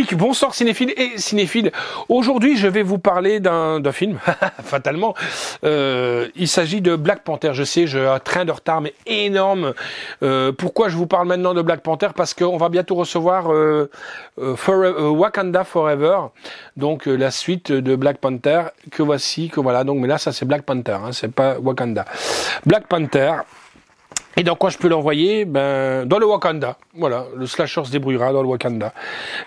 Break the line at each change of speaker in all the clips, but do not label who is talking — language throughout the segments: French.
Eric, bonsoir cinéphiles et cinéphiles. Aujourd'hui, je vais vous parler d'un film, fatalement. Il s'agit de Black Panther. Je sais, j'ai un train de retard, mais énorme. Pourquoi je vous parle maintenant de Black Panther? Parce qu'on va bientôt recevoir Wakanda Forever, donc la suite de Black Panther, que voilà. Donc, mais là, ça c'est Black Panther, hein, c'est pas Wakanda. Black Panther. Et dans quoi je peux l'envoyer? Dans le Wakanda. Voilà, le slasher se débrouillera dans le Wakanda.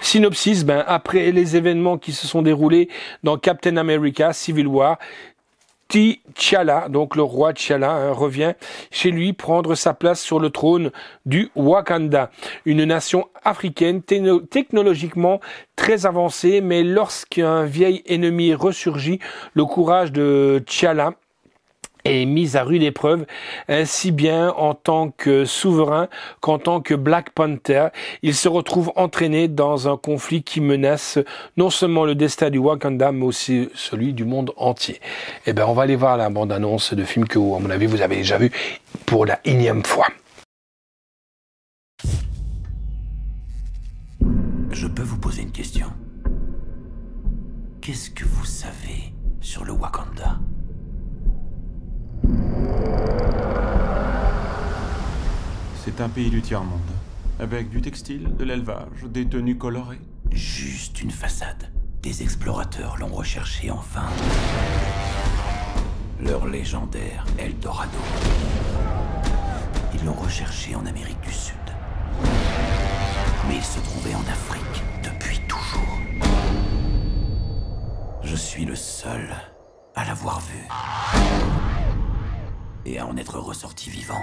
Synopsis, après les événements qui se sont déroulés dans Captain America Civil War, T'Challa, donc le roi T'Challa, revient chez lui prendre sa place sur le trône du Wakanda, une nation africaine technologiquement très avancée, mais lorsqu'un vieil ennemi ressurgit, le courage de T'Challa est mise à rude épreuve, ainsi bien en tant que souverain qu'en tant que Black Panther. Il se retrouve entraîné dans un conflit qui menace non seulement le destin du Wakanda, mais aussi celui du monde entier. Eh ben, on va aller voir la bande-annonce de film que, à mon avis, vous avez déjà vu pour la énième fois.
Je peux vous poser une question? Qu'est-ce que vous savez sur le Wakanda?
C'est un pays du tiers-monde, avec du textile, de l'élevage, des tenues colorées.
Juste une façade. Des explorateurs l'ont recherché en vain. Leur légendaire Eldorado. Ils l'ont recherché en Amérique du Sud. Mais il se trouvait en Afrique depuis toujours. Je suis le seul à l'avoir vu. Et à en être ressorti vivant.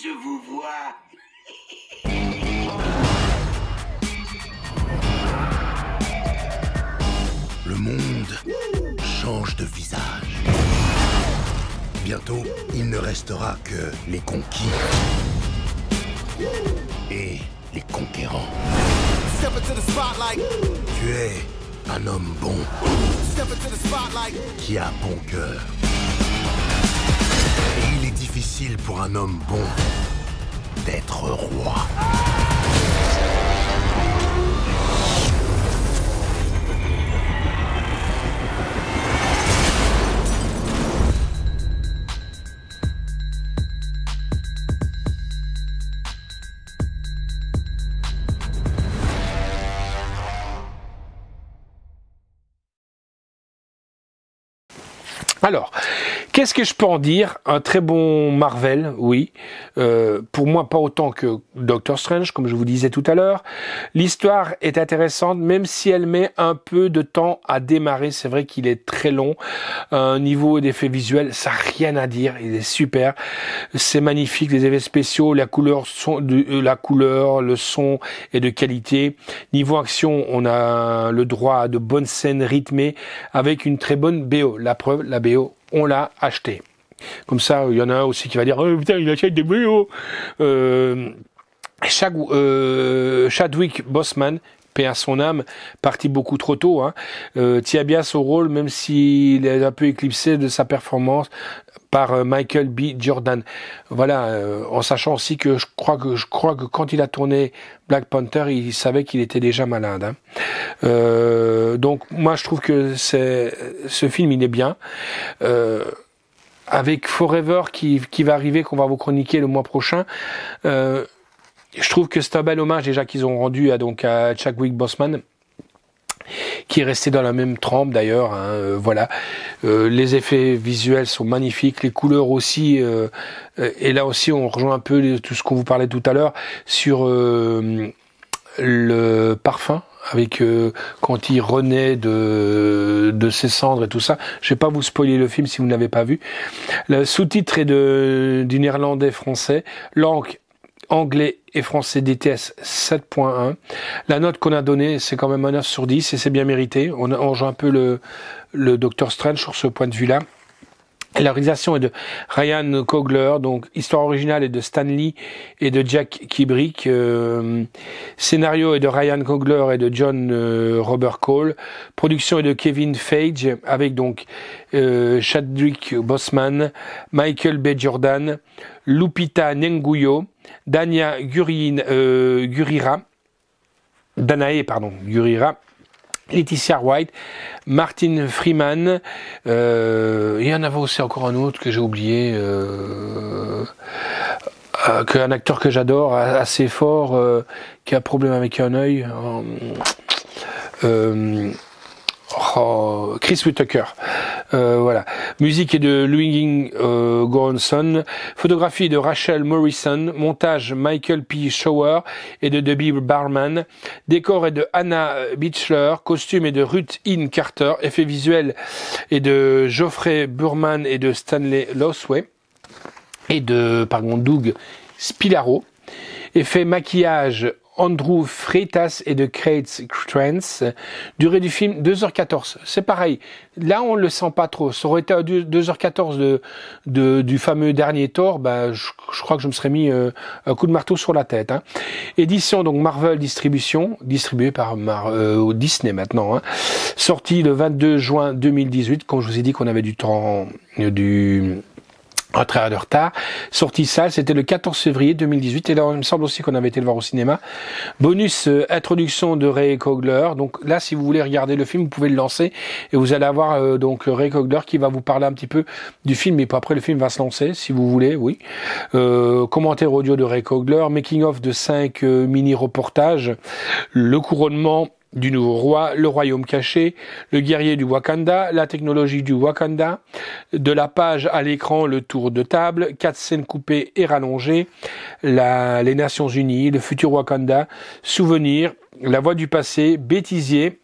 Je vous vois.
Le monde change de visage. Bientôt, il ne restera que les conquis et les conquérants. Tu es un homme bon qui a bon cœur. Et il est difficile pour un homme bon d'être roi.
Alors, qu'est-ce que je peux en dire? Un très bon Marvel, oui. Pour moi, pas autant que Doctor Strange, comme je vous disais tout à l'heure. L'histoire est intéressante, même si elle met un peu de temps à démarrer. C'est vrai qu'il est très long. Niveau d'effets visuels, ça n'a rien à dire. Il est super. C'est magnifique, les effets spéciaux, la couleur, le son est de qualité. Niveau action, on a le droit à de bonnes scènes rythmées avec une très bonne BO. La preuve, la BO, on l'a acheté. Comme ça, il y en a un aussi qui va dire oh, putain, il achète des BO. Chadwick Boseman, paix à son âme, parti beaucoup trop tôt. Tient bien son rôle, même s'il est un peu éclipsé de sa performance par Michael B. Jordan. Voilà, en sachant aussi que je crois que quand il a tourné Black Panther, il savait qu'il était déjà malade. Donc moi je trouve que ce film il est bien. Avec Forever qui va arriver, qu'on va vous chroniquer le mois prochain. Je trouve que c'est un bel hommage déjà qu'ils ont rendu à Chadwick Boseman, qui est resté dans la même trempe d'ailleurs. Voilà, les effets visuels sont magnifiques, les couleurs aussi. Et là aussi, on rejoint un peu tout ce qu'on vous parlait tout à l'heure sur le parfum. Avec quand il renaît de ses cendres et tout ça. Je vais pas vous spoiler le film si vous ne l'avez pas vu. Le sous-titre est du néerlandais français. Langue anglais et français DTS 7.1. La note qu'on a donnée, c'est quand même un 9 sur 10 et c'est bien mérité. On joue un peu le Doctor Strange sur ce point de vue-là. La réalisation est de Ryan Coogler, donc histoire originale est de Stan Lee et de Jack Kibrick. Scénario est de Ryan Coogler et de John Robert Cole. Production est de Kevin Feige avec donc Chadwick Boseman, Michael B. Jordan, Lupita Nyong'o, Danae Gurira, Laetitia Wright, Martin Freeman, il y en avait aussi encore un autre que j'ai oublié, un acteur que j'adore, assez fort, qui a un problème avec un œil. Chris Whittaker. Voilà. Musique est de Louis Goranson. Photographie de Rachel Morrison. Montage Michael P. Shower et de Debbie Barman. Décor est de Anna Beechler. Costume est de Ruth Hinn Carter. Effets visuels est de Geoffrey Burman et de Stanley Losway. Et de, Doug Spilaro. Effet maquillage Andrew Freitas et de Kate Trance. Durée du film 2h14. C'est pareil. Là, on le sent pas trop. Ça aurait été 2h14 du fameux dernier Thor, je crois que je me serais mis un coup de marteau sur la tête. Hein. Édition donc Marvel Distribution, distribuée par Disney maintenant. Hein. Sortie le 22 juin 2018. Comme je vous ai dit qu'on avait du temps, un trait de retard. Sortie salle, c'était le 14 février 2018. Et là, il me semble aussi qu'on avait été le voir au cinéma. Bonus, introduction de Ray Coogler. Donc là, si vous voulez regarder le film, vous pouvez le lancer. Et vous allez avoir donc Ray Coogler qui va vous parler un petit peu du film. Et puis après, le film va se lancer, si vous voulez, oui. Commentaire audio de Ray Coogler. Making of de 5 mini-reportages. Le couronnement du nouveau roi, le royaume caché, le guerrier du Wakanda, la technologie du Wakanda, de la page à l'écran, le tour de table, 4 scènes coupées et rallongées, les Nations Unies, le futur Wakanda, souvenirs, la voix du passé, bêtisier,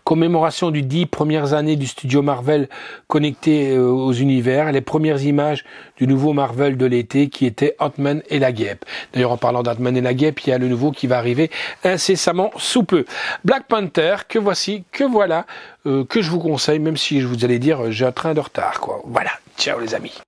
commémoration du 10 premières années du studio Marvel connecté aux univers, les premières images du nouveau Marvel de l'été qui était Ant-Man et la Guêpe. D'ailleurs, en parlant d'Ant-Man et la Guêpe, il y a le nouveau qui va arriver incessamment sous peu. Black Panther, que voilà, que je vous conseille, même si je vous allais dire j'ai un train de retard, quoi. Voilà, ciao les amis.